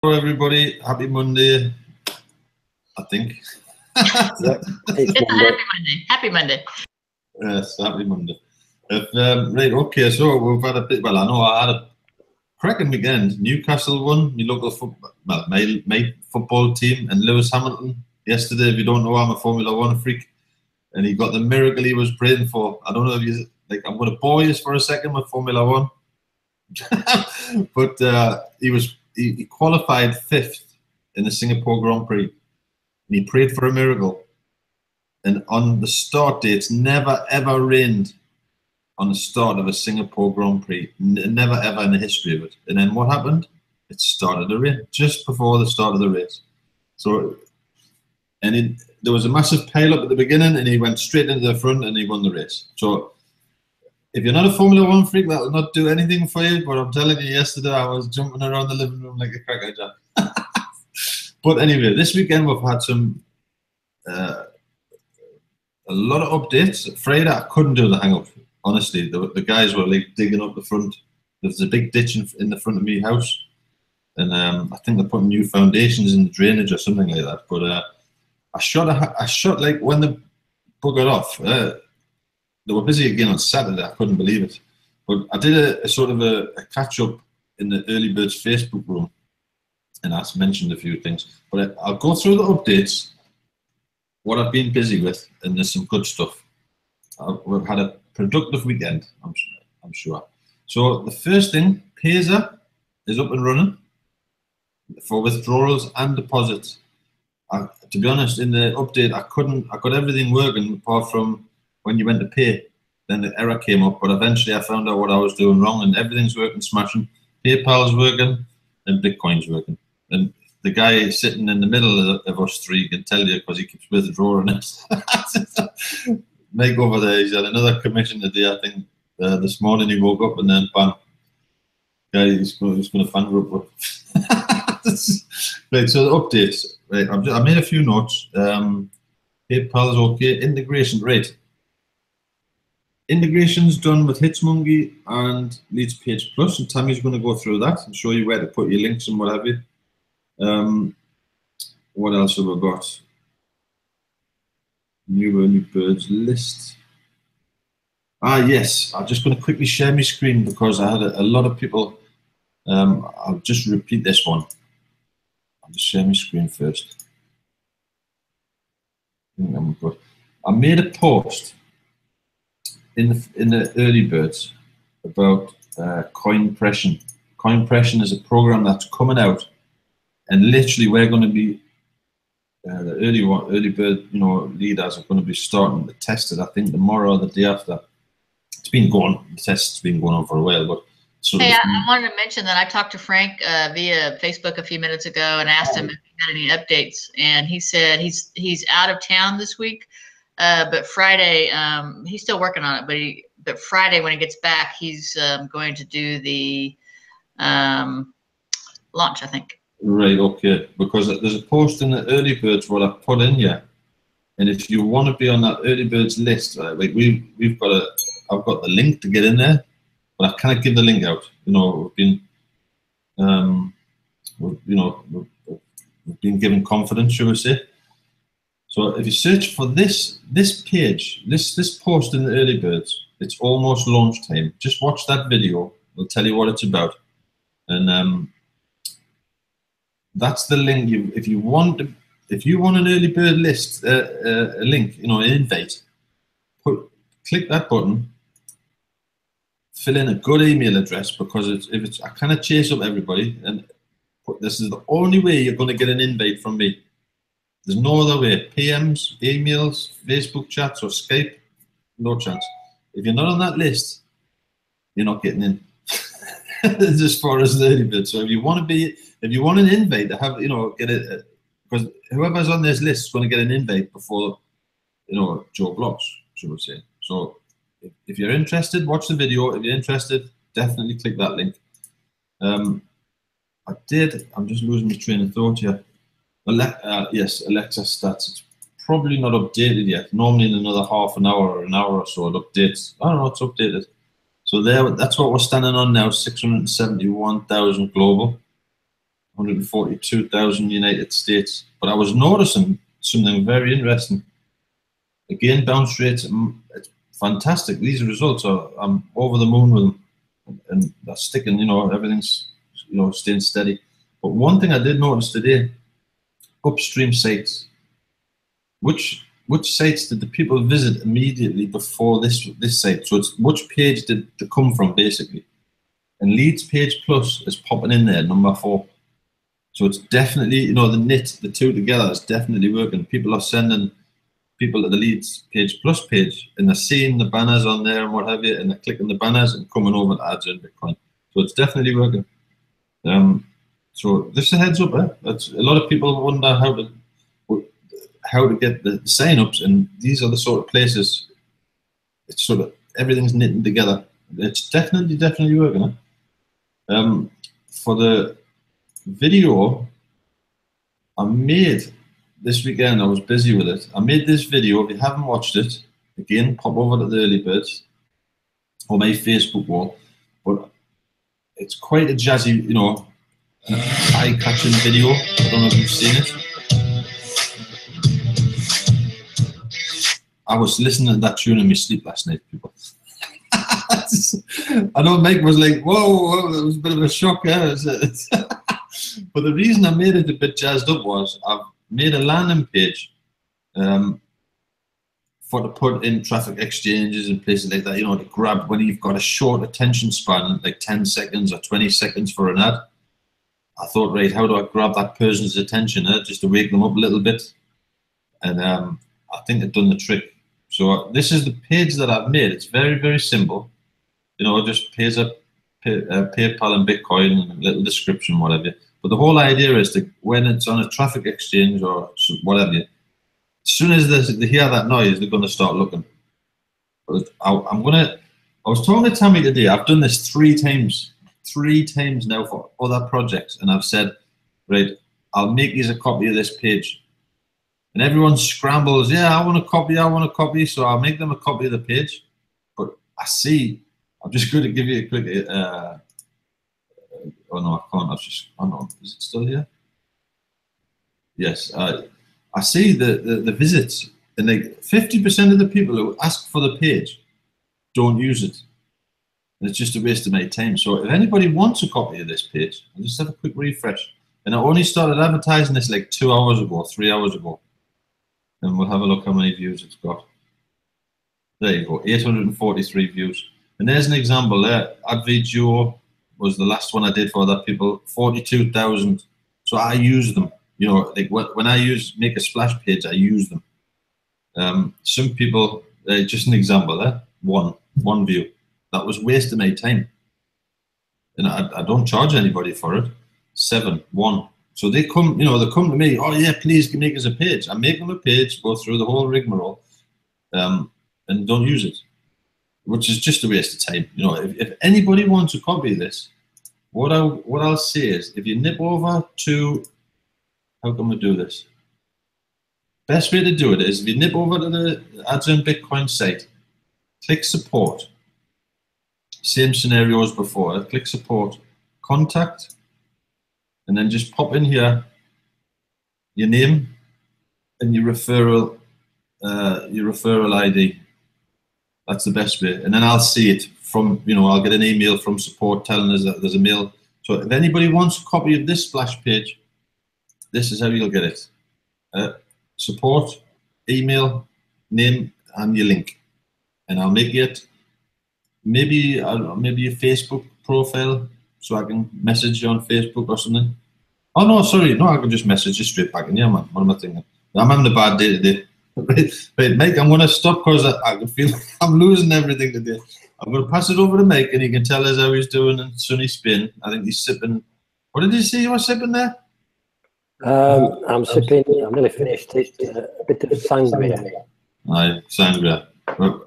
Hello everybody, happy Monday, I think. Yep, it's It's a Monday. happy Monday. Happy Monday. Yes, happy Monday. Right, okay, so we've had a bit, well, I know I had a cracking weekend. Newcastle won, my local football, well, my football team, and Lewis Hamilton yesterday. If you don't know, I'm a Formula One freak, and he got the miracle he was praying for. I don't know if you, like, I'm going to bore you for a second with Formula One. But he qualified 5th in the Singapore Grand Prix, and he prayed for a miracle. And on the start day, it's never ever rained on the start of a Singapore Grand Prix, never ever in the history of it. And then what happened? It started to rain just before the start of the race. So, and there was a massive pile-up at the beginning, and he went straight into the front, and he won the race. So, if you're not a Formula One freak, that will not do anything for you. But I'm telling you, yesterday I was jumping around the living room like a crackerjack. But anyway, this weekend we've had some a lot of updates. Friday I couldn't do the hangout. Honestly, the guys were like digging up the front. There's a big ditch in the front of my house, and I think they're putting new foundations in the drainage or something like that. But I shot like when they buggered off. They were busy again on Saturday. I couldn't believe it. But I did a sort of a catch up in the Early Birds Facebook room, and I mentioned a few things. But I'll go through the updates, what I've been busy with, and there's some good stuff. We've had a productive weekend, I'm sure. So the first thing, Payzer is up and running for withdrawals and deposits. To be honest, in the update, I got everything working apart from when you went to pay, then the error came up, but eventually I found out what I was doing wrong, and everything's working smashing. PayPal's working, and Bitcoin's working. And the guy sitting in the middle of us three can tell you because he keeps withdrawing it. Mike over there, he's had another commission today, I think. This morning he woke up and then bam, guy, he's going to bankrupt. Right, so the updates. Right, I made a few notes. PayPal's okay. Integration rate. Integration's done with Hitsmonkey and Leads Page Plus, and Tammy's going to go through that and show you where to put your links and what have you. What else have we got? New Early Birds list. Yes, I'm just going to quickly share my screen because I had a lot of people. I'll just repeat this one. I'll just share my screen first. I made a post in the Early Birds about Coinpression. Coinpression is a program that's coming out, and literally we're going to be the early bird leaders are going to be starting to test it. I think tomorrow or the day after. It's been going. The test's been going on for a while, but hey, I wanted to mention that I talked to Frank via Facebook a few minutes ago and asked him if he had any updates, and he said he's out of town this week. But Friday, he's still working on it. But Friday, when he gets back, he's going to do the launch, I think. Right. Okay. Because there's a post in the Early Birds what I put in here, and if you want to be on that Early Birds list, like I've got the link to get in there, but I can't give the link out. We've been given confidence, shall we say? So if you search for this page, this post in the Early Birds, it's almost launch time. Just watch that video. It'll tell you what it's about. And that's the link. If you want an Early Bird list, a link, an invite, click that button, fill in a good email address, because I kind of chase up everybody, and this is the only way you're going to get an invite from me. There's no other way. PMs, emails, Facebook chats, or Skype, no chance. If you're not on that list, you're not getting in. As far as the Early Bird. So if you want an invite to have, get it, because whoever's on this list is going to get an invite before, Joe Blogs, should we say. So if you're interested, watch the video. If you're interested, definitely click that link. I'm just losing my train of thought here. Yes, Alexa stats. It's probably not updated yet. Normally in another half an hour or an hour or so it updates. I don't know, it's updated. So that's what we're standing on now, 671,000 global. 142,000 United States. But I was noticing something very interesting. Again, bounce rates, it's fantastic. These results are, I'm over the moon with them, and they're sticking, everything's, staying steady. But one thing I did notice today, upstream sites. Which sites did the people visit immediately before this site? So it's which page did they come from, basically? And Leads Page Plus is popping in there, number 4. So it's definitely, the two together is definitely working. People are sending people to the Leads Page Plus page, and they're seeing the banners on there and what have you, and they're clicking the banners and coming over to Ads in Bitcoin. So it's definitely working. So just a heads up, That's a lot of people wonder how to get the sign-ups, and these are the sort of places. It's sort of everything's knitting together. It's definitely working. For the video I made this weekend, I was busy with it. I made this video. If you haven't watched it, again, pop over to the Early Birds or my Facebook wall. But it's quite a jazzy, eye-catching video. I don't know if you've seen it. I was listening to that tune in my sleep last night, people. I know Mike was like, whoa, it was a bit of a shock. But the reason I made it a bit jazzed up was I've made a landing page for to put in traffic exchanges and places like that, to grab when you've got a short attention span, like 10 seconds or 20 seconds for an ad. I thought, right, how do I grab that person's attention, just to wake them up a little bit? And I think it done the trick. So this is the page that I've made. It's very, very simple. It just pays up PayPal and Bitcoin and a little description, whatever. But the whole idea is to, when it's on a traffic exchange or whatever, as soon as they hear that noise, they're going to start looking. But I was talking to Tammy today. I've done this 3 times now for other projects, and I've said, right, I'll make you a copy of this page. And everyone scrambles, yeah, I want a copy. So I'll make them a copy of the page. But I'm just going to give you a quick, oh no, I can't, is it still here? Yes, I see the visits, and like 50% of the people who ask for the page don't use it. And it's just a waste of my time. So if anybody wants a copy of this page, I'll just have a quick refresh. And I only started advertising this like 2 hours ago, 3 hours ago. And we'll have a look how many views it's got. There you go, 843 views. And there's an example there. Adsvduo was the last one I did for other people, 42,000. So I use them. Like when I make a splash page, I use them. Some people, just an example there, one view. That was wasting my time. And I don't charge anybody for it. 7, 1. So they come, they come to me, oh yeah, please make us a page. I make them a page, go through the whole rigmarole, and don't use it, which is just a waste of time. If anybody wants a copy of this, what I'll say is, if you nip over to, how can we do this? Best way to do it is, if you nip over to the Ads in Bitcoin site, click support. Same scenario as before. Click support, contact, and then just pop in here your name and your referral ID. That's the best way. And then I'll see it from, I'll get an email from support telling us that there's a mail. So if anybody wants a copy of this splash page, this is how you'll get it. Support, email, name, and your link. And I'll make it maybe a Facebook profile, so I can message you on Facebook or something. Oh no, sorry, no, I can just message you straight back in. Yeah, man, what am I thinking? I'm having a bad day today. Right, Mike, I'm going to stop because I can feel I'm losing everything today. I'm going to pass it over to Mike, and he can tell us how he's doing in sunny Spain. I think he's sipping. What did you say you were sipping there? I'm sipping. I'm nearly finished it. A bit of sangria. Aye, sangria.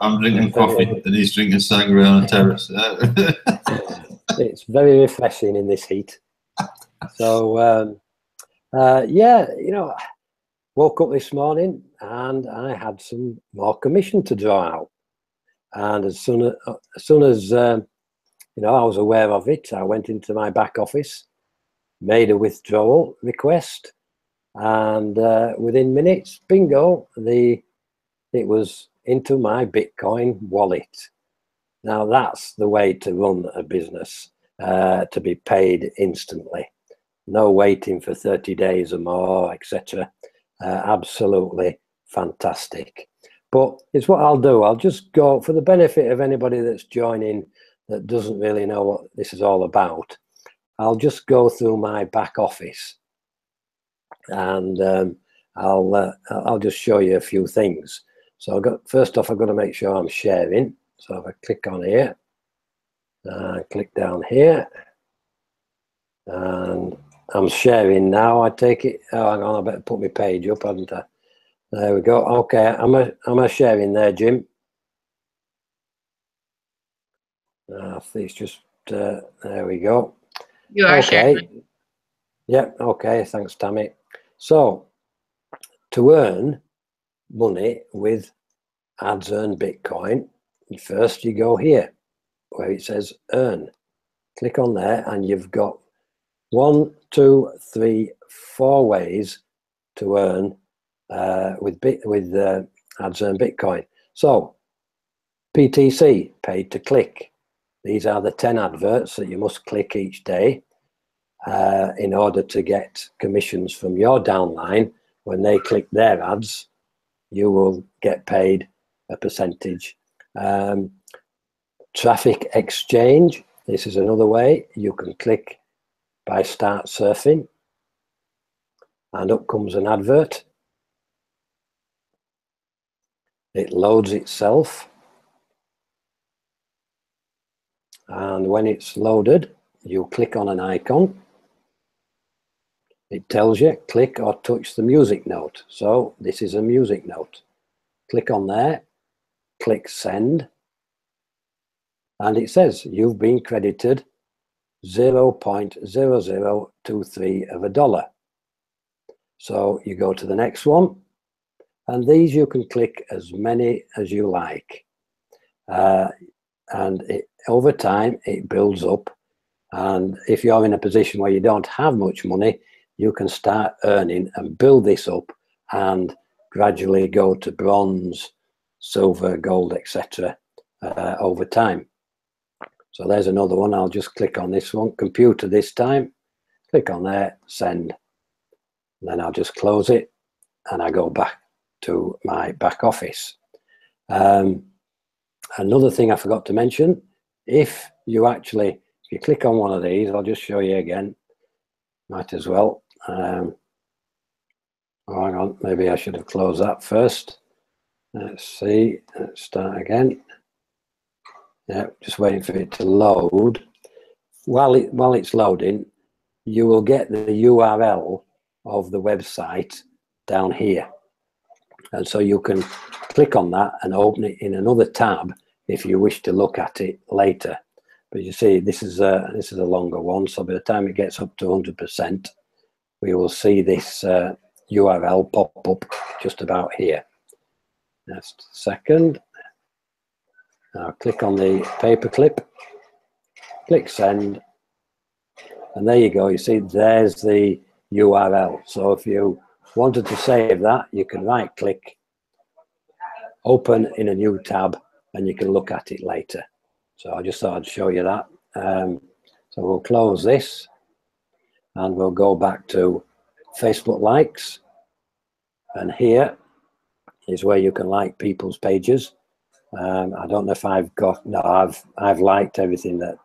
I'm drinking coffee, and he's drinking sangria on a terrace. It's very refreshing in this heat. So, yeah, woke up this morning and I had some more commission to draw out. And as soon as I was aware of it, I went into my back office made a withdrawal request, and within minutes, bingo, it was into my Bitcoin wallet. Now that's the way to run a business, to be paid instantly. No waiting for 30 days or more, etc. Absolutely fantastic. But it's what I'll do. I'll just go, for the benefit of anybody that's joining that doesn't really know what this is all about, I'll just go through my back office, and I'll just show you a few things. So first off, I've got to make sure I'm sharing. So if I click on here, click down here, and I'm sharing now. I take it. Oh, hang on, I better put my page up, hadn't I? There we go. Okay, am I sharing there, Jim? It's just there we go. You are okay. sharing. Yeah. Okay. Thanks, Tammy. So to earn money with Ads Earn Bitcoin, first you go here where it says Earn. Click on there, and you've got 1, 2, 3, 4 ways to earn with Ads Earn Bitcoin. So PTC, paid to click. These are the 10 adverts that you must click each day in order to get commissions from your downline. When they click their ads, you will get paid a percentage. Traffic exchange. This is another way. You can click by start surfing, and up comes an advert. It loads itself, and when it's loaded, you click on an icon. It tells you click or touch the music note. So this is a music note. Click on there, click send, and it says you've been credited 0.0023 of a dollar. So you go to the next one, and these you can click as many as you like, and over time it builds up. And if you're in a position where you don't have much money, you can start earning and build this up and gradually go to bronze, silver, gold, etc. Over time. So there's another one. I'll just click on this one, computer this time, click on there, send. And then I'll just close it, and I go back to my back office. Another thing I forgot to mention, if you click on one of these, I'll just show you again, might as well. Oh, hang on, maybe I should have closed that first. Let's see, let's start again. Yeah, just waiting for it to load. While it's loading, you will get the URL of the website down here, and so you can click on that and open it in another tab if you wish to look at it later. But you see, this is a longer one, so by the time it gets up to 100%, we will see this URL pop up just about here. Just a second. Now click on the paperclip, click send, and there you go. You see, there's the URL. So if you wanted to save that, you can right click, open in a new tab, and you can look at it later. So I just thought I'd show you that. So we'll close this, and we'll go back to Facebook likes, and here is where you can like people's pages. I don't know if I've liked everything that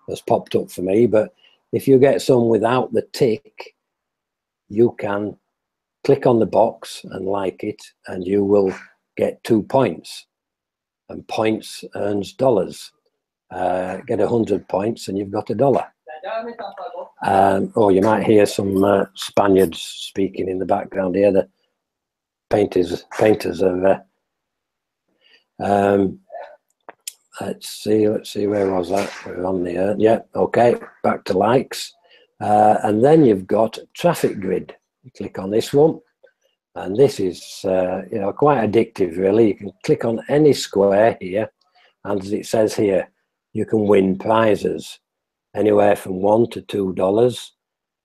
has popped up for me, but if you get some without the tick, you can click on the box and like it, and you will get 2 points, and points earns dollars. Get 100 points and you've got $1. Or you might hear some Spaniards speaking in the background here. The painters are let's see, where was that? We're on the yeah, okay, back to likes, and then you've got traffic grid. You click on this one, and this is quite addictive, really. You can click on any square here, and as it says here, you can win prizes anywhere from $1 to $2.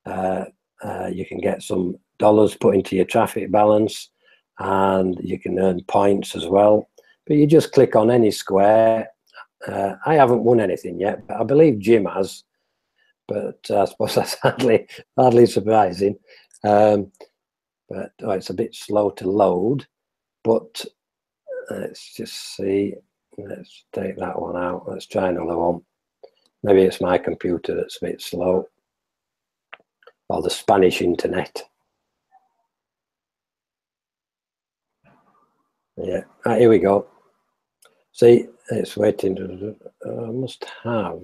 You can get some dollars put into your traffic balance, and you can earn points as well. But you just click on any square. I haven't won anything yet, but I believe Jim has. But I suppose that's hardly surprising. But it's a bit slow to load. But let's just see. Let's take that one out. Let's try another one. Maybe it's my computer that's a bit slow, or the Spanish internet. Yeah, here we go. See, it's waiting. I must have.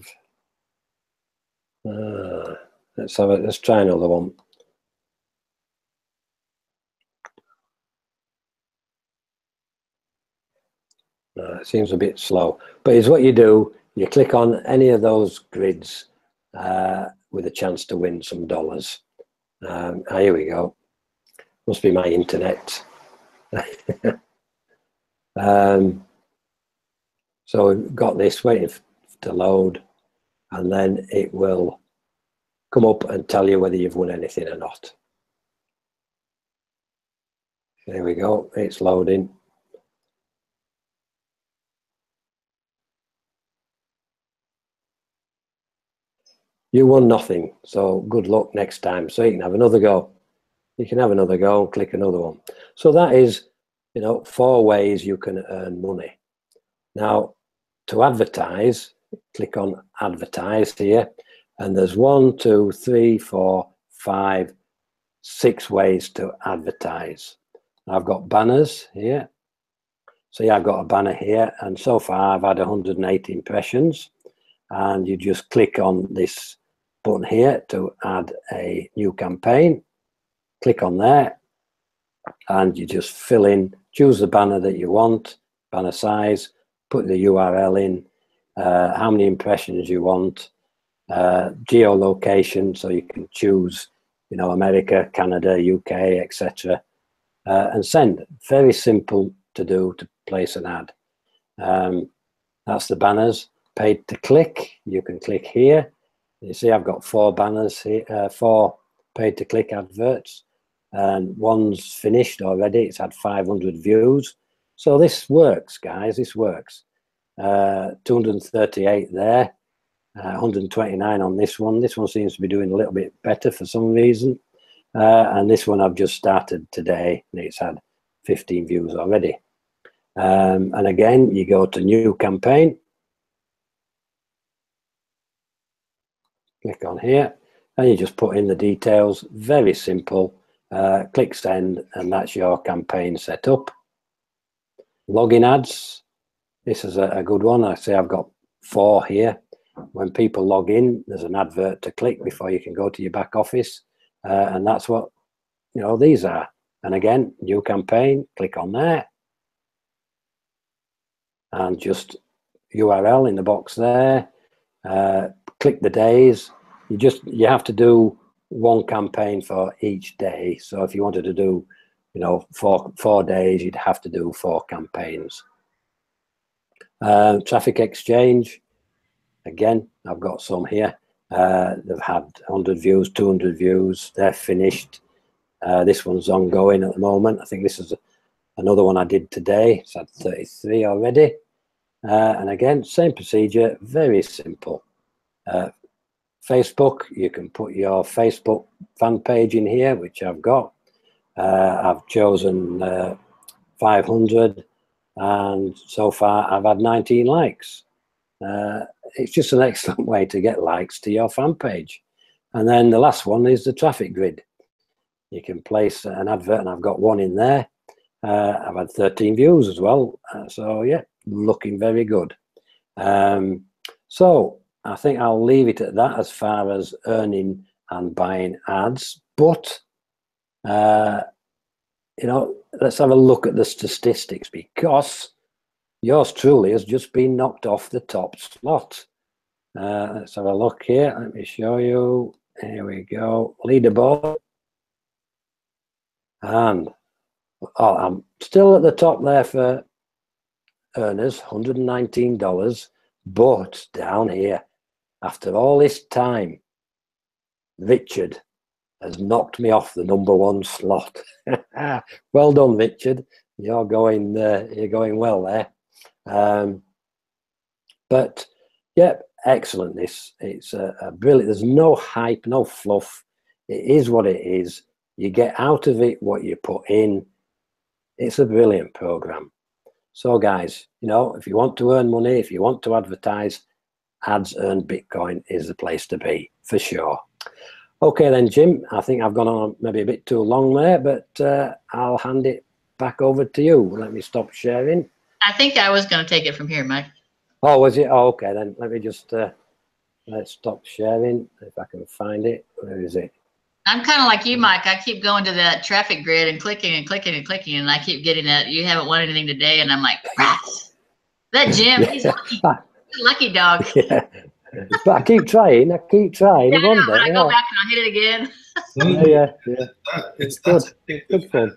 Let's try another one. It seems a bit slow, but it's what you do. You click on any of those grids with a chance to win some dollars. Here we go. Must be my internet. So we've got this waiting to load, and then it will come up and tell you whether you've won anything or not. There we go. It's loading. You won nothing, so good luck next time. So you can have another go. You can have another go and click another one. So that is, 4 ways you can earn money. Now, to advertise, click on advertise here, and there's 1, 2, 3, 4, 5, 6 ways to advertise. I've got banners here. So yeah, I've got a banner here, and so far I've had 180 impressions. And you just click on this button here to add a new campaign. Click on there, and you just fill in, choose the banner that you want, banner size, put the URL in, how many impressions you want, geolocation, so you can choose, America, Canada, UK, etc., and send. Very simple to do, to place an ad. That's the banners. Paid to click, you can click here. You see I've got 4 banners here, 4 paid to click adverts, and one's finished already. It's had 500 views. So this works, guys, this works. 238 there, 129 on this one. This one seems to be doing a little bit better for some reason. And this one I've just started today, and it's had 15 views already. And again, you go to new campaign. Click on here, and you just put in the details. Very simple. Click send, and that's your campaign set up. Login ads. This is a good one. I say I've got 4 here. When people log in, there's an advert to click before you can go to your back office, and that's what these are. And again, new campaign. Click on there, and just URL in the box there. Click the days. You have to do 1 campaign for each day. So if you wanted to do, 4 days, you'd have to do 4 campaigns. Traffic exchange. Again, I've got some here. They've had 100 views, 200 views. They're finished. This one's ongoing at the moment. I think this is another one I did today. It's had 33 already. And again, same procedure, very simple. Facebook, you can put your Facebook fan page in here, which I've got. I've chosen 500, and so far I've had 19 likes. It's just an excellent way to get likes to your fan page. And then the last one is the traffic grid. You can place an advert, and I've got 1 in there. I've had 13 views as well. So yeah, looking very good. So I think I'll leave it at that as far as earning and buying ads. But, let's have a look at the statistics, because yours truly has just been knocked off the top slot. Let's have a look here. Let me show you. Here we go. Leaderboard. And I'm still at the top there for earners, $119. But down here, after all this time, Richard has knocked me off the #1 slot. Well done, Richard. You're going well there. But yeah, excellent. It's a brilliant. There's no hype, no fluff. It is what it is. You get out of it what you put in. It's a brilliant program. So guys, you know, if you want to earn money, if you want to advertise, Ads Earn Bitcoin is the place to be, for sure. Okay then, Jim, I think I've gone on maybe a bit too long there, but I'll hand it back over to you. Let me stop sharing. I think I was going to take it from here, Mike. Oh, was it? Oh, okay, then let me just let's stop sharing, if I can find it. Where is it? I'm kind of like you, Mike. I keep going to that traffic grid and clicking and clicking and clicking, and I keep getting that you haven't won anything today, and I'm like, rats. That Jim, he's lucky. Lucky dog. Yeah. But I keep trying. Yeah, I know, but I go back and I hit it again. It's good fun.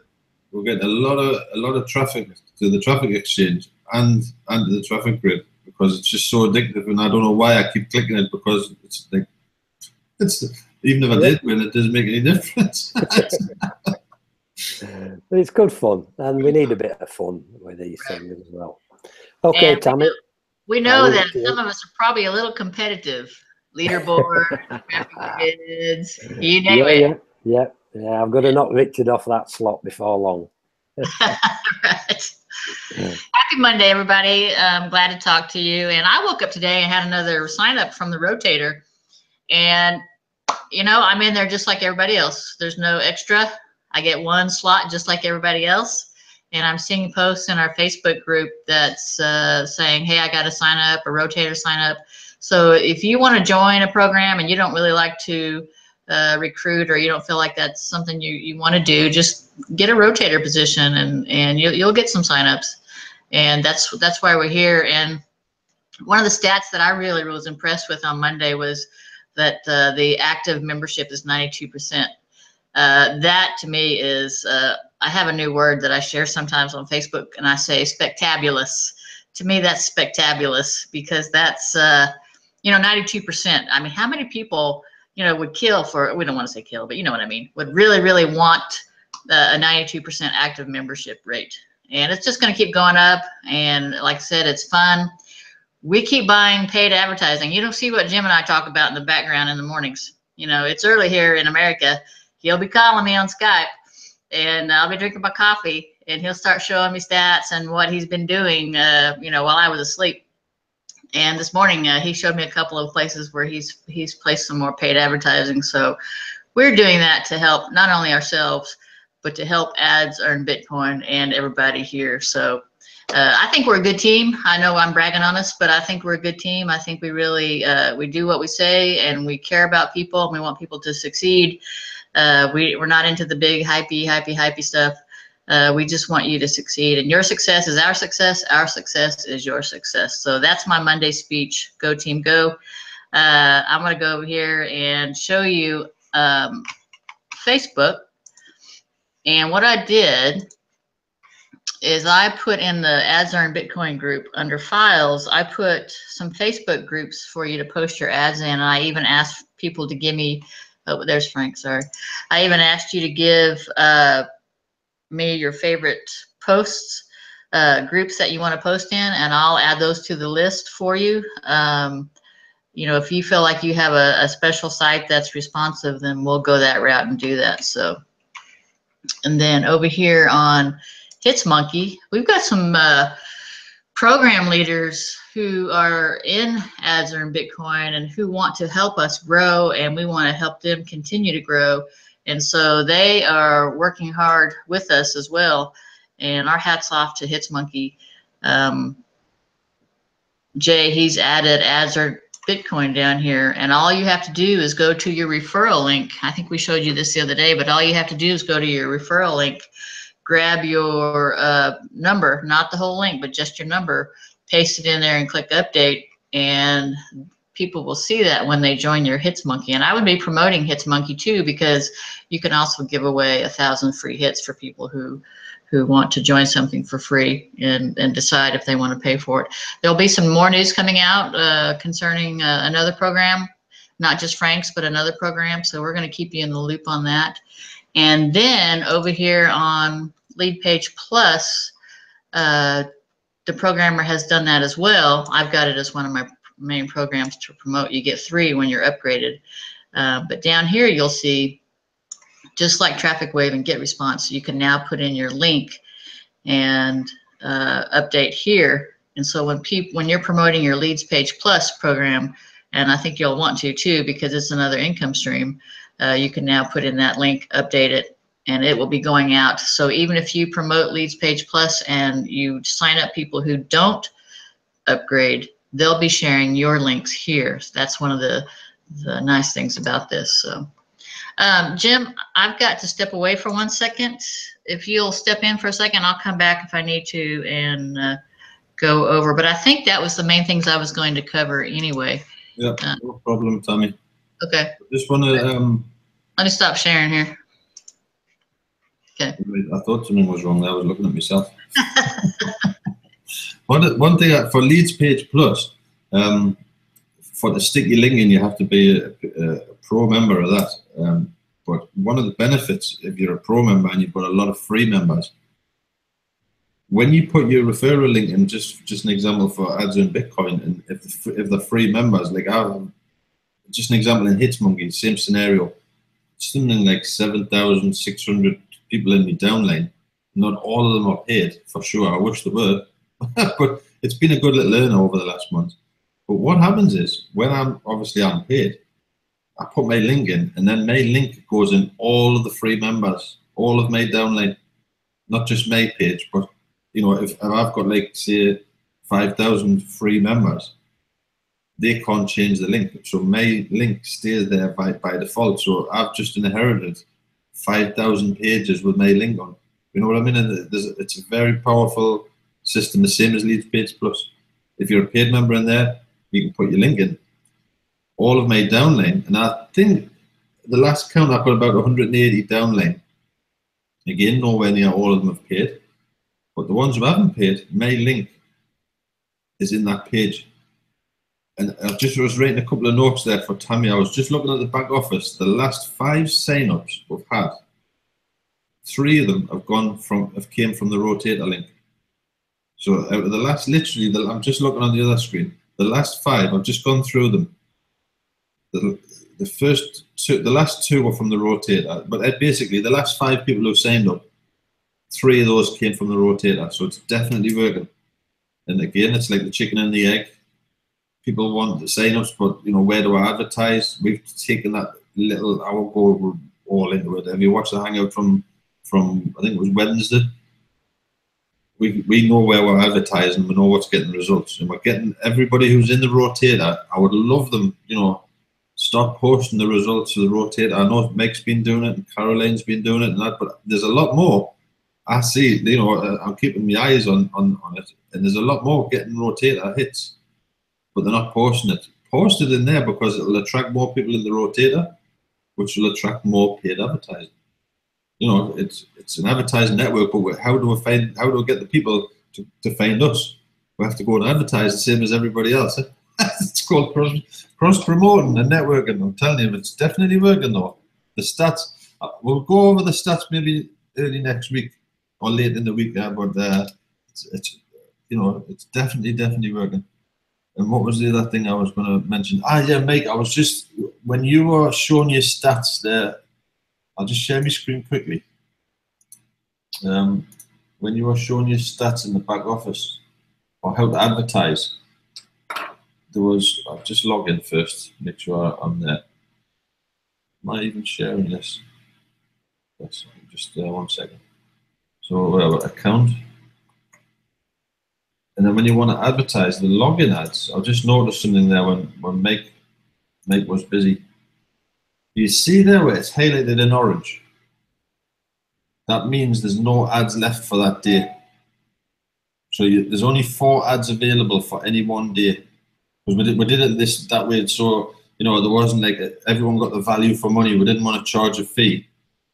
We're getting a lot of traffic to the traffic exchange and to the traffic grid because it's just so addictive, and I don't know why I keep clicking it because it's like even if I did win, it doesn't make any difference. But it's good fun, and we need a bit of fun with these things as well. Okay, Tammy. We know that some of us are probably a little competitive. Leaderboard, traffic grids, you name it. Yeah. I'm going to knock Richard off that slot before long. Right. Happy Monday, everybody. I'm glad to talk to you. And I woke up today and had another sign up from the rotator. And, you know, I'm in there just like everybody else. There's no extra. I get one slot just like everybody else. And I'm seeing posts in our Facebook group that's saying, hey, I got to sign up, a rotator sign up. So if you want to join a program and you don't really like to recruit, or you don't feel like that's something you want to do, just get a rotator position and you'll get some signups. And that's why we're here. And one of the stats that I really was impressed with on Monday was that the active membership is 92%. That to me is, I have a new word that I share sometimes on Facebook, and I say spectabulous. To me, that's spectabulous because that's, 92%. I mean, how many people, would kill for, we don't want to say kill, but you know what I mean, would really, really want a 92% active membership rate. And it's just going to keep going up. And like I said, it's fun. We keep buying paid advertising. You don't see what Jim and I talk about in the background in the mornings. It's early here in America. He'll be calling me on Skype, and I'll be drinking my coffee, and he'll start showing me stats and what he's been doing, while I was asleep. And this morning, he showed me a couple of places where he's placed some more paid advertising. So we're doing that to help not only ourselves, but to help Ads Earn Bitcoin and everybody here. So I think we're a good team. I know I'm bragging on us, but I think we're a good team. I think we really, we do what we say, and we care about people, and we want people to succeed. We're not into the big hypey stuff. We just want you to succeed, and your success is our success. Our success is your success. So that's my Monday speech. Go team, go. I'm going to go over here and show you Facebook. And what I did is I put in the Ads Earn Bitcoin group under files. I put some Facebook groups for you to post your ads in. I even asked people to give me, oh, there's Frank, sorry. I even asked you to give me your favorite posts, groups that you want to post in, and I'll add those to the list for you. If you feel like you have a special site that's responsive, then we'll go that route and do that. So, and then over here on HitsMonkey, we've got some program leaders who are in Ads Earn Bitcoin and who want to help us grow, and we want to help them continue to grow. And so they are working hard with us as well. And our hats off to HitsMonkey. Jay, he's added Ads Earn Bitcoin down here, and all you have to do is go to your referral link. I think we showed you this the other day, but all you have to do is go to your referral link, grab your number, not the whole link, but just your number, paste it in there and click update, and people will see that when they join your HitsMonkey. And I would be promoting HitsMonkey too, because you can also give away 1,000 free hits for people who want to join something for free and decide if they want to pay for it. There'll be some more news coming out concerning another program. not just Frank's, but another program. So we're going to keep you in the loop on that. And then over here on Lead Page Plus, the programmer has done that as well. I've got it as one of my main programs to promote. You get 3 when you're upgraded. But down here, you'll see, just like Traffic Wave and Get Response, you can now put in your link and update here. And so when you're promoting your Leads Page Plus program, and I think you'll want to too, because it's another income stream, you can now put in that link, update it, and it will be going out. So even if you promote Leads Page Plus and you sign up people who don't upgrade, they'll be sharing your links here. So that's one of the nice things about this. So Jim, I've got to step away for 1 second. If you'll step in for a second, I'll come back if I need to and go over. But I think that was the main things I was going to cover anyway. Yeah, no problem, Tammy. Okay. Just want to let me stop sharing here. Okay. I thought something was wrong there. I was looking at myself. One thing for Leads Page Plus, for the stick your link in, you have to be a pro member of that. But one of the benefits, if you're a pro member and you've got a lot of free members, when you put your referral link in, just an example for Adsvduo and Bitcoin, and if the free members, like just an example in HitsMonkey, same scenario, something like 7,600 people in the downline. Not all of them are paid, for sure. I wish they were, but it's been a good little earner over the last month. But what happens is, when I'm paid, I put my link in, and then my link goes in all of the free members, all of my downline, not just my page, but you know, if I've got like say 5,000 free members, they can't change the link, so my link stays there by default. So I've just inherited 5,000 pages with my link on. You know what I mean? And it's a very powerful system, the same as Leads Page Plus. If you're a paid member in there, you can put your link in. All of my downline, and I think the last count I've got about 180 downline. Again, nowhere near all of them have paid, but the ones who haven't paid, my link is in that page. And I just was writing a couple of notes there for Tammy. I was just looking at the back office. The last 5 sign-ups we've had, 3 of them came from the rotator link. So out of the last, literally, I'm just looking on the other screen. The last 5, I've just gone through them. The last 2 were from the rotator, but basically the last 5 people who signed up, 3 of those came from the rotator. So it's definitely working. And again, it's like the chicken and the egg. People want the sign-ups, but you know, where do I advertise? We've taken that little. I won't go all into it. Have you watched the hangout from I think it was Wednesday? We know where we're advertising. We know what's getting results, and we're getting everybody who's in the rotator. I would love them, you know, start posting the results of the rotator. I know Meg's been doing it, and Caroline's been doing it, and that. But there's a lot more. I see. You know, I'm keeping my eyes on it, and there's a lot more getting rotator hits. But they're not posting it. Post it in there because it'll attract more people in the rotator, which will attract more paid advertising. You know, it's an advertising network, but how do we get the people to find us? We have to go and advertise the same as everybody else. It's called cross promoting and networking. I'm telling you, it's definitely working though. The stats, we'll go over the stats maybe early next week or late in the week, but it's you know, it's definitely working. And what was the other thing I was going to mention? Yeah, Mike, I was just, when you were showing your stats there, I'll just share my screen quickly. When you were showing your stats in the back office, or how to advertise, I'll just log in first, make sure I'm there. Am I even sharing this? Yes, just 1 second. So, account. And then when you want to advertise the login ads, I just noticed something there when Mike was busy. You see there where it's highlighted in orange? That means there's no ads left for that day. So there's only 4 ads available for any one day. Because we did it that way, so you know, there wasn't like everyone got the value for money. We didn't want to charge a fee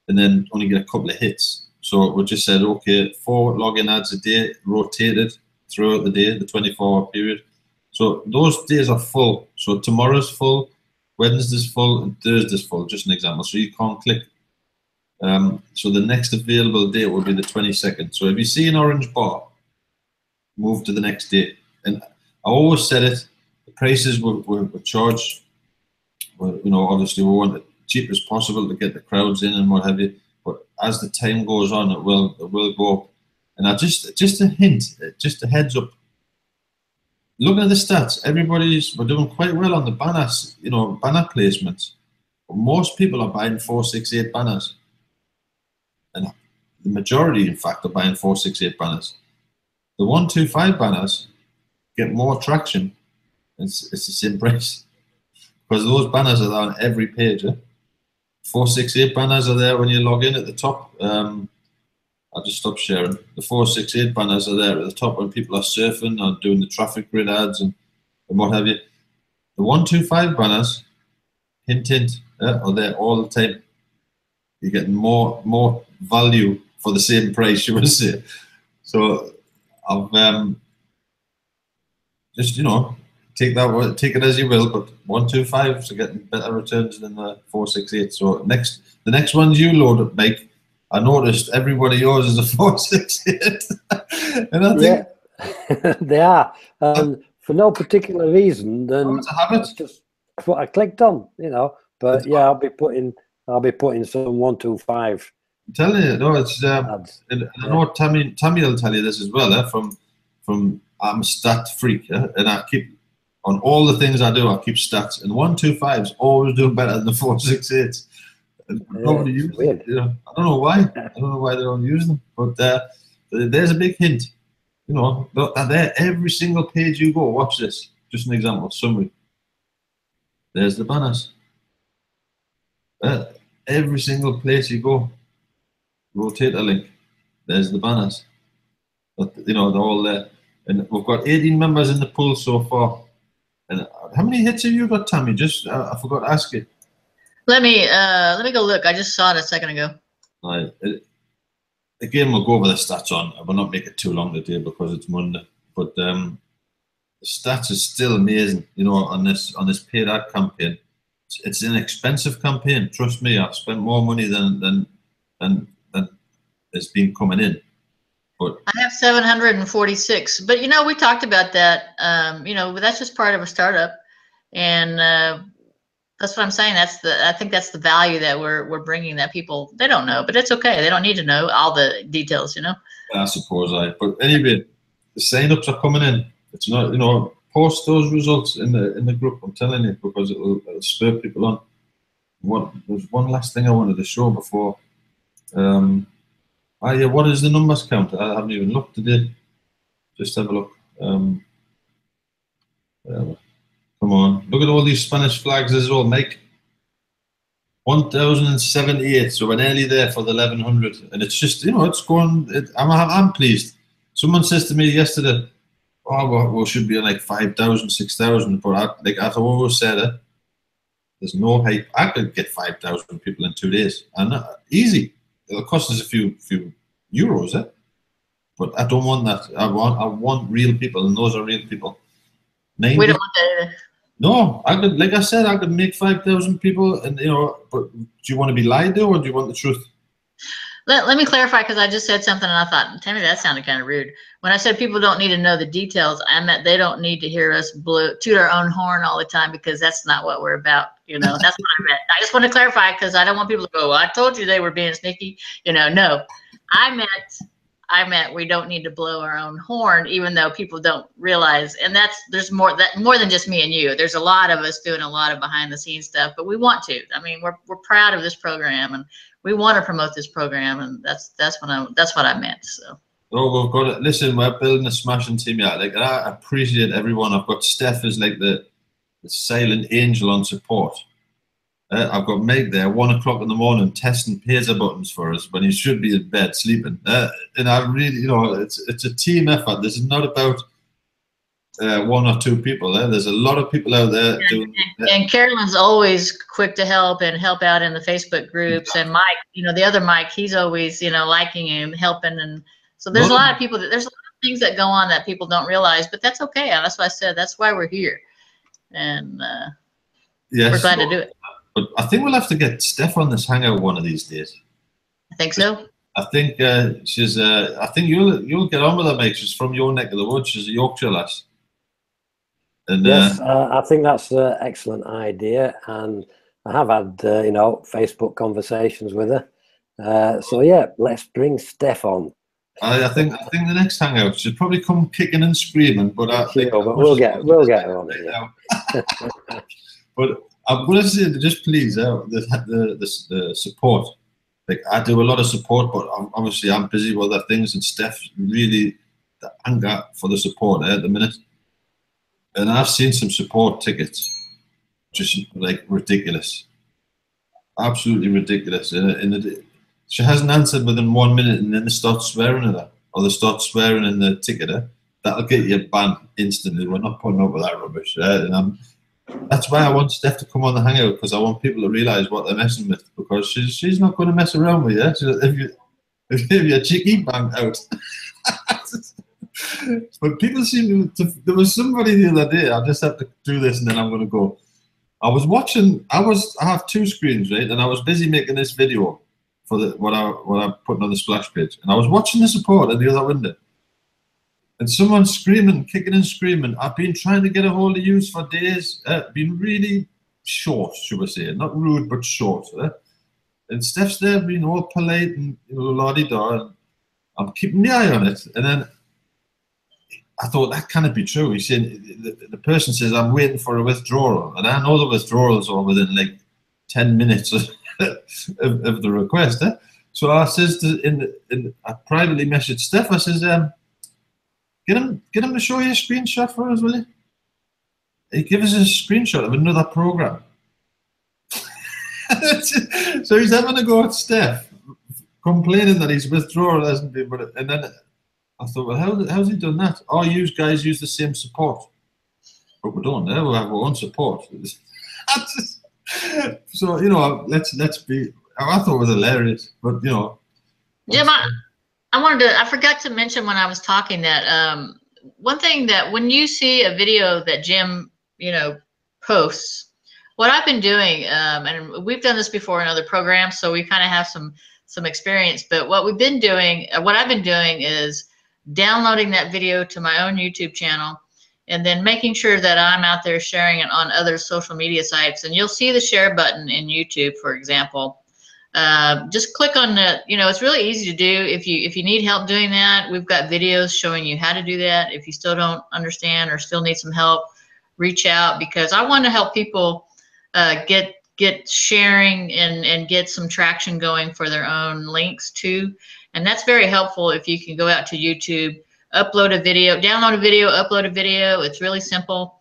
and then only get a couple of hits. So we just said, okay, 4 login ads a day, rotated throughout the day, the 24-hour period. So those days are full. So tomorrow's full, Wednesday's full and Thursday's full, just an example. So you can't click. So the next available date will be the 22nd. So if you see an orange bar, move to the next date. And I always said it, the prices were charged. Well, you know, obviously we want it cheap as possible to get the crowds in and what have you. But as the time goes on, it will go up. And I just a hint, just a heads up. Looking at the stats, we're doing quite well on the banners, you know, banner placements. But most people are buying 468 banners. And the majority, in fact, are buying 468 banners. The 125 banners get more traction. It's the same price. Because those banners are there on every page. 468 banners are there when you log in at the top. I'll just stop sharing. The 468 banners are there at the top when people are surfing or doing the traffic grid ads and what have you. The 125 banners, hint, hint, are there all the time. You're getting more value for the same price, you would say. So I've just, you know, take it as you will, but 125s are getting better returns than the 468. So the next ones you load up, Mike, I noticed every one of yours is a 468. And I think yeah, they are. For no particular reason, then it's a habit. that's just what I clicked on, you know. But yeah, I'll be putting some 125. I'm telling you, no, it's and I know Tammy will tell you this as well. From I'm a stat freak, and I keep on all the things I do. I keep stats, and 125s always doing better than the 468s. And nobody uses it. You know, I don't know why. I don't know why they don't use them. But there's a big hint. You know, they're there every single page you go. Watch this. Just an example, summary. There's the banners. Every single place you go, rotate a link. There's the banners. But, you know, they're all there. And we've got 18 members in the pool so far. And how many hits have you got, Tammy? Just I forgot to ask you. Let me go look. I just saw it a second ago. Right. Again, we'll go over the stats on. I will not make it too long today because it's Monday. But the stats is still amazing. You know, on this paid ad campaign, it's an expensive campaign. Trust me, I've spent more money than has been coming in. But I have 746. But you know, we talked about that. You know, but that's just part of a startup, and that's what I'm saying. I think that's the value that we're bringing that people, they don't know, but it's okay. They don't need to know all the details, you know. I suppose but anyway, the sign-ups are coming in. It's not, you know, post those results in the group. I'm telling you, because it'll spur people on. There's one last thing I wanted to show before. Yeah, what is the numbers count? I haven't even looked today. Just have a look. Come on, look at all these Spanish flags as well, Mike. 1,078, so we're nearly there for the 1,100, and it's just, you know, it's going. I'm pleased. Someone says to me yesterday, "Oh, we should be on like 5,000, 6,000," but I've always said, there's no hype. I could get 5,000 people in 2 days, and easy. It'll cost us a few euros, but I don't want that. I want real people, and those are real people. 90, we don't want that either. No, I could, like I said, I could make 5,000 people, and you know. But do you want to be lied to, or do you want the truth? Let me clarify, because I just said something and I thought, Tammy, that sounded kind of rude. When I said people don't need to know the details, I meant they don't need to hear us toot our own horn all the time, because that's not what we're about. You know, that's what I meant. I just want to clarify, because I don't want people to go, well, I told you they were being sneaky. You know, no, I meant we don't need to blow our own horn, even though people don't realize. And there's more than just me and you. There's a lot of us doing a lot of behind the scenes stuff, but we want to. I mean, we're proud of this program, and we want to promote this program, and that's what I meant. So. Oh, we've got it. Listen, we're building a smashing team. Yeah, like I appreciate everyone. I've got Steph as like the silent angel on support. I've got Meg there, 1 o'clock in the morning, testing Pazer buttons for us when he should be in bed sleeping. And I really, you know, it's a team effort. This is not about 1 or 2 people. There's a lot of people out there doing. And Carolyn's always quick to help out in the Facebook groups. And Mike, you know, the other Mike, he's always, you know, liking and helping. And so there's a lot of people there's a lot of things that go on that people don't realize, but that's okay. And that's why I said that's why we're here. And Yes, we're glad to do it. But I think we'll have to get Steph on this hangout one of these days. I think so. I think she's. I think you'll get on with her, mate. She's from your neck of the woods. She's a Yorkshire lass. And, yes, I think that's an excellent idea, and I have had you know, Facebook conversations with her. So yeah, let's bring Steph on. I think the next hangout she'll probably come kicking and screaming, but I think but we'll get her on it. Yeah. But I'm going to say, just please, the support. Like, I do a lot of support, but obviously I'm busy with other things, and Steph really the anger for the support at the minute. And I've seen some support tickets, just like ridiculous, absolutely ridiculous. And she hasn't answered within 1 minute, and then they start swearing at her, or they start swearing in the ticket. That'll get you banned instantly. We're not putting up with that rubbish. And that's why I want Steph to come on the hangout, because I want people to realise what they're messing with. Because she's not going to mess around with you. If you're cheeky, bang out. But people seem to. There was somebody the other day. I just have to do this, and then I'm going to go. I was watching. I have two screens, right, and I was busy making this video for what I'm putting on the splash page, and I was watching the support in the other window. And someone's screaming, kicking and screaming. I've been trying to get a hold of you for days. Been really short, should we say. Not rude, but short. And Steph's there being all polite and la-di-da. And I'm keeping the eye on it. And then I thought, that can't be true. He said, the person says, I'm waiting for a withdrawal. And I know the withdrawals are within like 10 minutes of the request. So I says, I privately messaged Steph. I says, Get him to show you a screenshot for us, will you? He gives us a screenshot of another program. So he's having to go at Steph, complaining that his withdrawal hasn't been. And then I thought, well, how's he done that? Oh, you guys use the same support, but we don't. We have our own support. So let's be. I thought it was hilarious, but Jim, I forgot to mention when I was talking that one thing, that when you see a video that Jim, posts, what I've been doing, and we've done this before in other programs, so we kind of have some experience, but what I've been doing is downloading that video to my own YouTube channel, and then making sure that I'm out there sharing it on other social media sites. And you'll see the share button in YouTube, for example. Just click on the, it's really easy to do. If you need help doing that, we've got videos showing you how to do that. If you still don't understand or still need some help, reach out, because I want to help people get sharing and get some traction going for their own links too. And that's very helpful if you can go out to YouTube, upload a video, download a video, upload a video. It's really simple.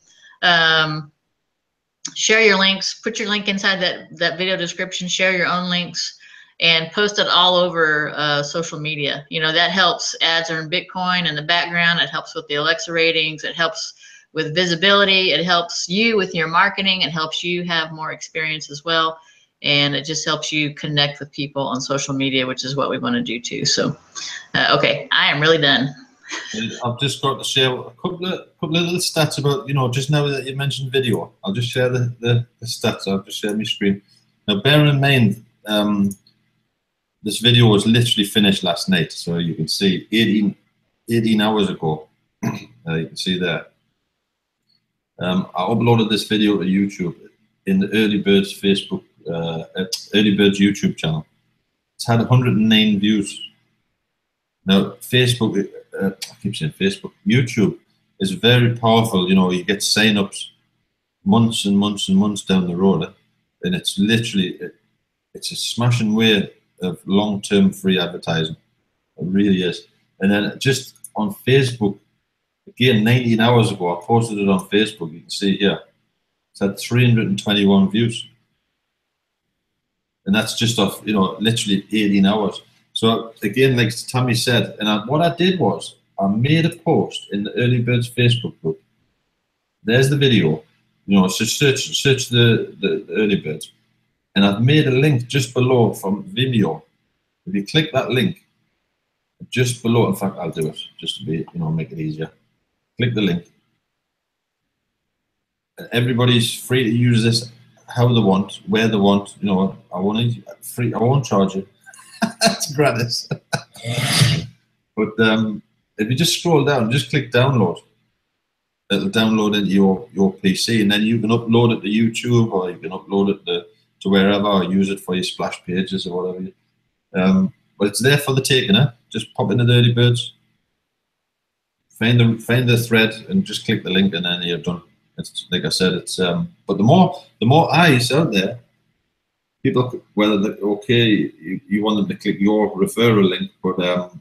Share your links, put your link inside that video description, share your own links, and post it all over social media. That helps ads earn Bitcoin in the background. It helps with the Alexa ratings. It helps with visibility. It helps you with your marketing. It helps you have more experience as well. And it just helps you connect with people on social media, which is what we want to do too. So, okay, I am really done. I've just got to share a couple of little stats about, just now that you mentioned video. I'll just share the stats. I'll just share my screen. Now, bear in mind, this video was literally finished last night. So you can see 18 hours ago. You can see there. I uploaded this video to YouTube in the Early Birds Early Birds YouTube channel. It's had 109 views. Now, Facebook, I keep saying Facebook, YouTube is very powerful. You get sign-ups months and months and months down the road, and it's literally, it's a smashing way of long-term free advertising. It really is. And then just on Facebook, again, 19 hours ago, I posted it on Facebook. You can see here, it's had 321 views. And that's just off, literally 18 hours. So again, like Tammy said, and what I did was I made a post in the Early Birds Facebook group. There's the video, so search the Early Birds, and I've made a link just below from Vimeo. If you click that link, just below, in fact, I'll do it just to be, make it easier. Click the link. Everybody's free to use this how they want, where they want. You know, I want it free. I won't charge you. That's gratis. But if you just scroll down, just click download. It'll download into your PC, and then you can upload it to YouTube, or you can upload it to wherever, or use it for your splash pages or whatever. But it's there for the taking. Just pop in the Dirty Birds, find the thread, and just click the link, and then you're done. It's like I said. It's but the more eyes out there, people, whether you want them to click your referral link, but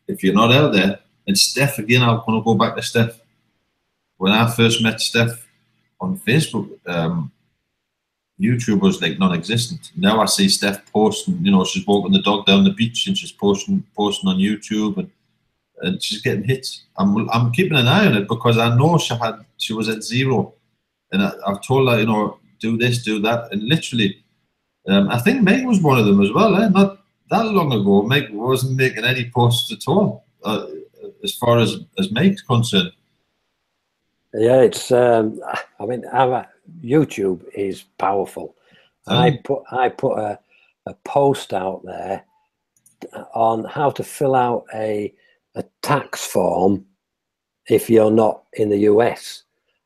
if you're not out there, and Steph again, I want to go back to Steph. When I first met Steph on Facebook, YouTube was like non-existent. Now I see Steph posting, you know, she's walking the dog down the beach and she's posting on YouTube, and she's getting hits. I'm keeping an eye on it because I know she was at zero, and I've told her, you know, do this, do that, and literally, I think Meg was one of them as well. Not that long ago, Meg wasn't making any posts at all, as far as Meg's concerned. Yeah, it's. I mean, YouTube is powerful. I put a post out there on how to fill out a tax form if you're not in the US.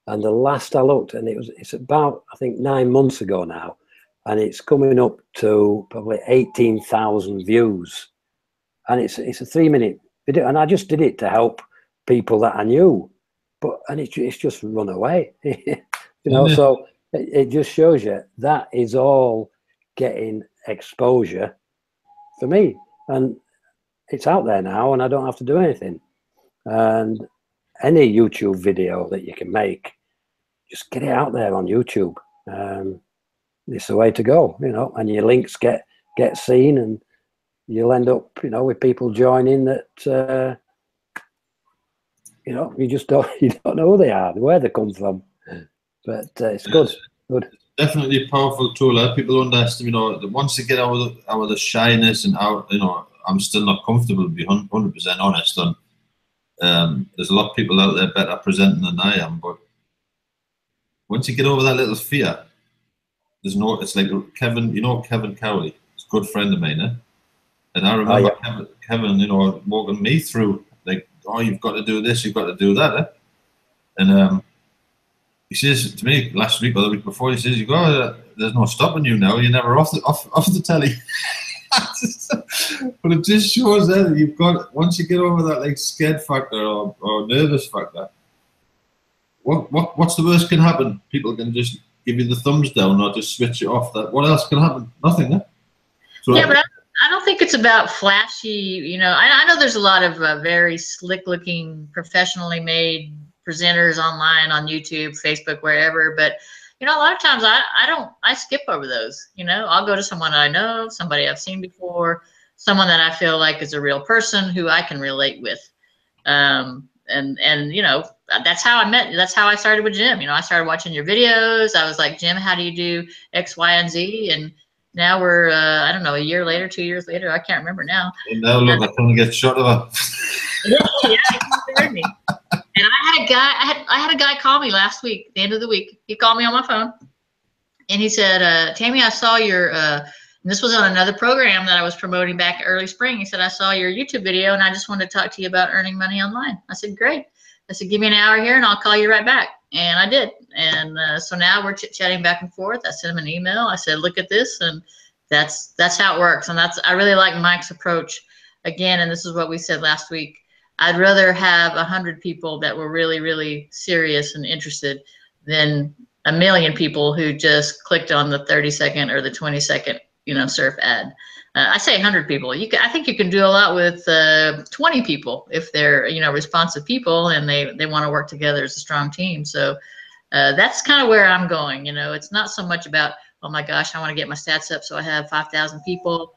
And the last I looked, and it's about, I think, 9 months ago now, and it's coming up to probably 18,000 views. And it's a 3-minute video, and I just did it to help people that I knew. And it's just run away, you know. Mm-hmm. So it just shows you that is all getting exposure for me, and it's out there now, and I don't have to do anything. And any YouTube video that you can make, just get it out there on YouTube. It's the way to go, you know. And your links get seen, and you'll end up, you know, with people joining that. You know, you don't know who they are, where they come from, but it's good. Definitely a powerful tool. People underestimate. You know, once they get out of the shyness and out, you know, I'm still not comfortable to be 100% honest. And there's a lot of people out there better presenting than I am. But once you get over that little fear, it's like Kevin. You know Kevin Cowley. He's a good friend of mine, And I remember Kevin, you know, walking me through, like, oh, you've got to do this, you've got to do that. And he says to me last week or the week before, he says, there's no stopping you now. You're never off the telly. But it just shows that you've got, once you get over that like scared factor or nervous factor, what's the worst can happen? People can just give you the thumbs down or just switch it off. That what else can happen? Nothing. So yeah, but I don't think it's about flashy. You know, I know there's a lot of very slick-looking, professionally made presenters online on YouTube, Facebook, wherever. But you know, a lot of times I skip over those. You know, I'll go to someone I know, somebody I've seen before, someone that I feel like is a real person who I can relate with. And you know, that's how I started with Jim. You know, I started watching your videos. I was like, Jim, how do you do X, Y, and Z? And now we're, I don't know, a year later, 2 years later, I can't remember now. And now look, I couldn't get shot of her. Yeah, you heard me. And I had a guy call me last week, the end of the week. He called me on my phone, and he said, Tammy, I saw your, and this was on another program that I was promoting back early spring. He said, I saw your YouTube video, and I just wanted to talk to you about earning money online. I said, great. I said, give me an hour here, and I'll call you right back. And I did. And so now we're chit-chatting back and forth. I sent him an email. I said, look at this. And that's how it works. And I really like Mike's approach. Again, and this is what we said last week, I'd rather have 100 people that were really, really serious and interested than 1 million people who just clicked on the 30-second or the 20-second, you know, surf ad. I say 100 people. I think you can do a lot with 20 people if they're, you know, responsive people and they want to work together as a strong team. So that's kind of where I'm going. You know, it's not so much about, oh my gosh, I want to get my stats up so I have 5,000 people.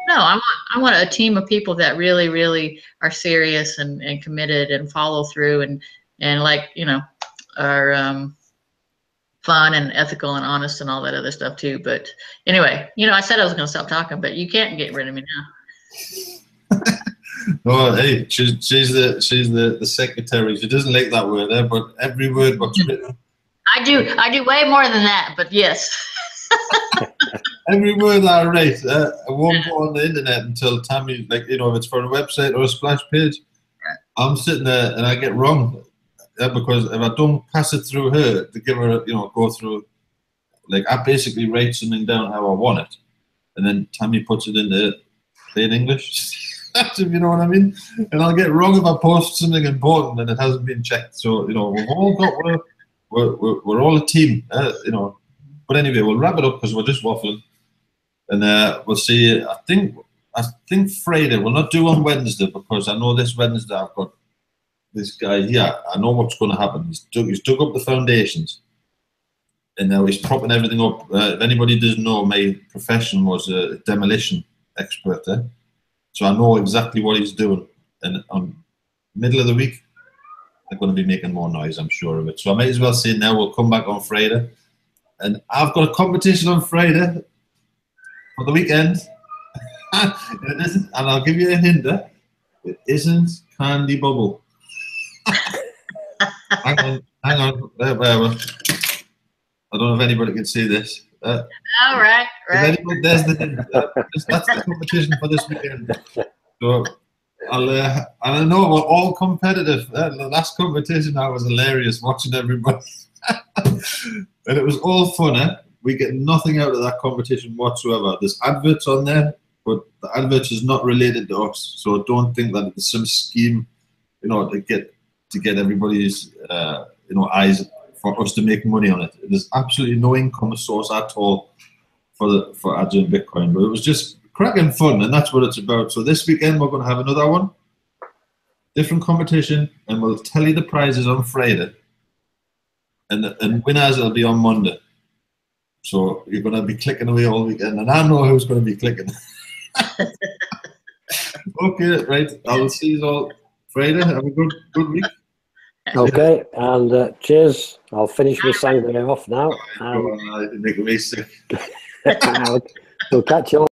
No, I want a team of people that really, really are serious and committed and follow through and like, you know, are fun and ethical and honest and all that other stuff too. But anyway, you know, I said I was going to stop talking, but you can't get rid of me now. Oh, hey, she's the secretary. She doesn't like that word, but every word was written. I do way more than that, but yes. every word I write, I won't go on the internet until Tammy, like, you know, if it's for a website or a splash page, I'm sitting there and I get wrong because if I don't pass it through her to give her, you know, go through, like, I basically write something down how I want it, and then Tammy puts it into plain English. If you know what I mean, and I'll get wrong if I post something important and it hasn't been checked. So, you know, we've all got we're all a team, you know. But anyway, we'll wrap it up because we're just waffling, and we'll see. I think Friday. We'll not do on Wednesday because I know this Wednesday I've got this guy here. I know what's going to happen. He's dug up the foundations, and now he's propping everything up. If anybody doesn't know, my profession was a demolition expert. So I know exactly what he's doing, and on middle of the week, they're going to be making more noise, I'm sure of it. So I might as well say now we'll come back on Friday, and I've got a competition on Friday for the weekend. It isn't, and I'll give you a hint. It isn't Candy Bubble. hang on. I don't know if anybody can see this. All right. There's that's the competition for this weekend. So I know we're all competitive. The last competition I was hilarious watching everybody, and it was all fun. We get nothing out of that competition whatsoever. There's adverts on there, but the adverts is not related to us. So don't think that it's some scheme, you know, to get everybody's you know, eyes for us to make money on it. There's absolutely no income source at all for ads in Bitcoin, but it was just cracking fun, and that's what it's about. So this weekend we're going to have another one, different competition, and we'll tell you the prizes on Friday, and winners will be on Monday. So you're going to be clicking away all weekend, and I know who's going to be clicking. Okay, right. I will see you all Friday. Have a good week. Okay, and cheers. I'll finish my sangria off now. Make me sick. We'll catch you all.